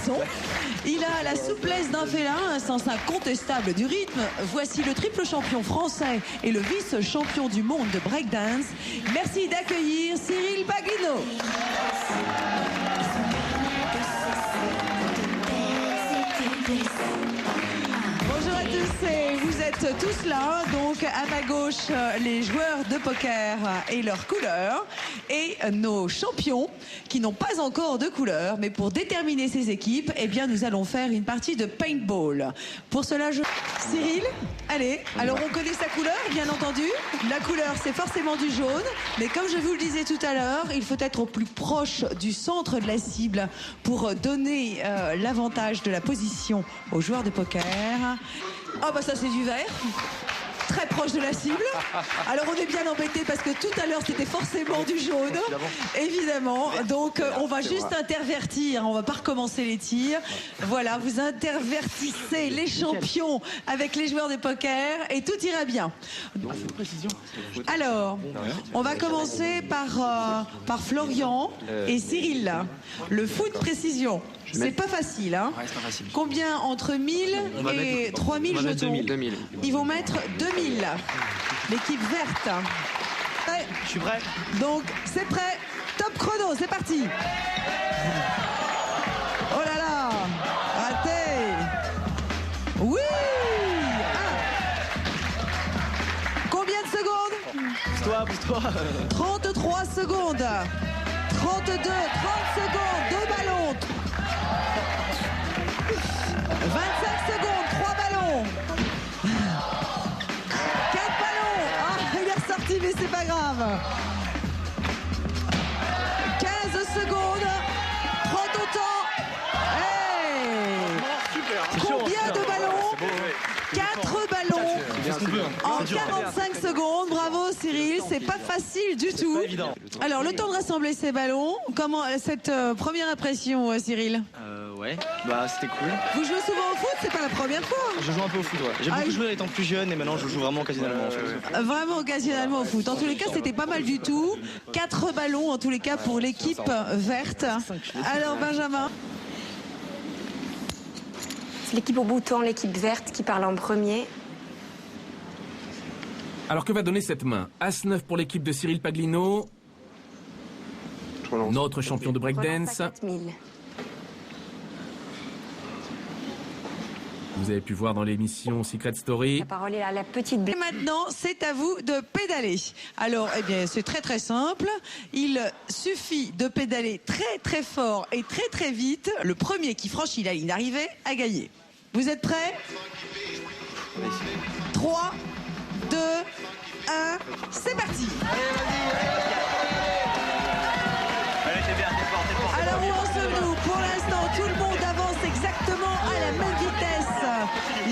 poisson. Il a la souplesse d'un félin, un sens incontestable du rythme. Voici le triple champion français et le vice-champion du monde de breakdance. Merci d'accueillir Cyril Paglino. Bonjour à tous, et vous êtes tous là. Donc à ma gauche, les joueurs de poker et leurs couleurs, et nos champions qui n'ont pas encore de couleur. Mais pour déterminer ces équipes, eh bien, nous allons faire une partie de paintball. Pour cela, Cyril, allez, alors on connaît sa couleur, bien entendu. La couleur, c'est forcément du jaune. Mais comme je vous le disais tout à l'heure, il faut être au plus proche du centre de la cible pour donner l'avantage de la position aux joueurs de poker. Ah bah ça, c'est du vert. Très proche de la cible. Alors on est bien embêté parce que tout à l'heure c'était forcément du jaune, évidemment. Donc on va juste intervertir, on va pas recommencer les tirs. Voilà, vous intervertissez les champions avec les joueurs de poker et tout ira bien. Alors, on va commencer par Florian et Cyril. Le foot précision. C'est pas facile, hein. Ouais, c'est pas facile. Combien entre 1000 et 3000 jetons? 2000. Ils vont mettre 2000. L'équipe verte. Prêt? Je suis prêt. Donc, c'est prêt. Top chrono, c'est parti. Oh là là. Raté. Oui. Combien de secondes? Pousse-toi. 33 secondes. 32, 30 secondes. 2 ballons. 25 secondes, 3 ballons. 4 ballons. Ah, il est ressorti, mais c'est pas grave. 15 secondes. Prends ton temps. Hey. Combien de ballons? 4 ballons en 45 secondes. Bravo Cyril, c'est pas facile du tout. Alors le temps de rassembler ces ballons, comment cette première impression Cyril? Ouais, bah c'était cool. Vous jouez souvent au foot? C'est pas la première fois? Je joue un peu au foot, ouais. J'ai beaucoup joué étant plus jeune et maintenant je joue vraiment occasionnellement. Vraiment occasionnellement au foot. En tous les cas, c'était pas mal du tout. 4 ballons en tous les cas pour l'équipe verte. Alors Benjamin? C'est l'équipe au bouton, l'équipe verte qui parle en premier. Alors que va donner cette main? As-9 pour l'équipe de Cyril Paglino, notre champion de breakdance. 4000. Vous avez pu voir dans l'émission Secret Story. La parole est à la petite Et blague. maintenant, c'est à vous de pédaler. Alors, eh bien, c'est très très simple. Il suffit de pédaler très très fort et très très vite. Le premier qui franchit la ligne d'arrivée a gagné. Vous êtes prêts? 3, 2, 1, c'est parti. Alors où en sommes-nous? Pour l'instant, tout le monde avance exactement à la même vitesse.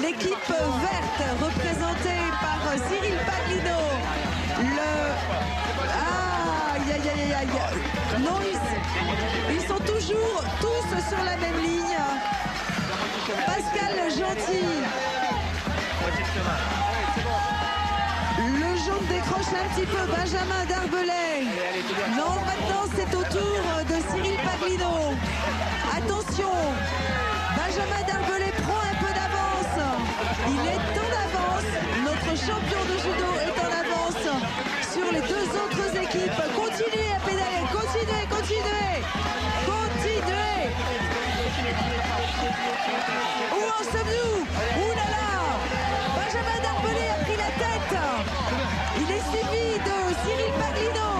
L'équipe verte, représentée par Cyril Paglino. Non, ils sont toujours tous sur la même ligne. Pascal Gentil. Le jaune décroche un petit peu. Benjamin Darbelay. Non, maintenant c'est au tour de Cyril Paglino. Attention. Benjamin Darbelay prend un peu d'avance. Il est en avance. Notre champion de judo est en avance sur les deux autres équipes. Continuez à pédaler. Continuez. Où en sommes-nous? Ouh là là. Benjamin Darbelay a pris la tête. Il est suivi de Cyril Paglino.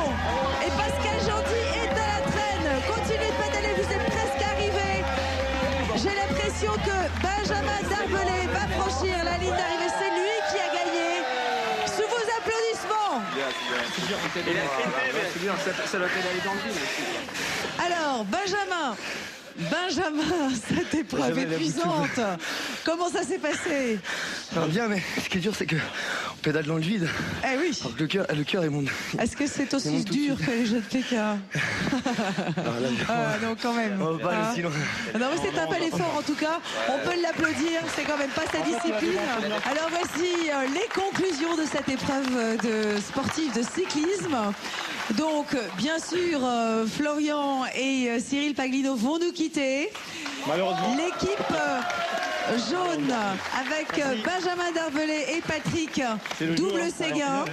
Et Pascal Gentil est à la traîne. Continuez de pédaler, vous êtes presque arrivés. J'ai l'impression que Benjamin Darbelay va franchir la ligne d'arrivée. C'est lui qui a gagné. Sous vos applaudissements. Ça doit pédaler dans le vide. Alors, Benjamin, cette épreuve épuisante. Comment ça s'est passé? Bien, mais ce qui est dur, c'est que on pédale dans le vide. Eh oui. Alors que le cœur, il monte. Est-ce que c'est aussi dur que les jeux de PK? Non, quand même. On va pas aller si loin. Non, mais c'est un bel effort en tout cas. On peut l'applaudir, c'est quand même pas sa discipline. Alors voici les conclusions de cette épreuve sportive de cyclisme. Donc, bien sûr, Florian et Cyril Paglino vont nous quitter. Malheureusement. L'équipe jaune avec Benjamin Darvelet et Patrick, double Séguin.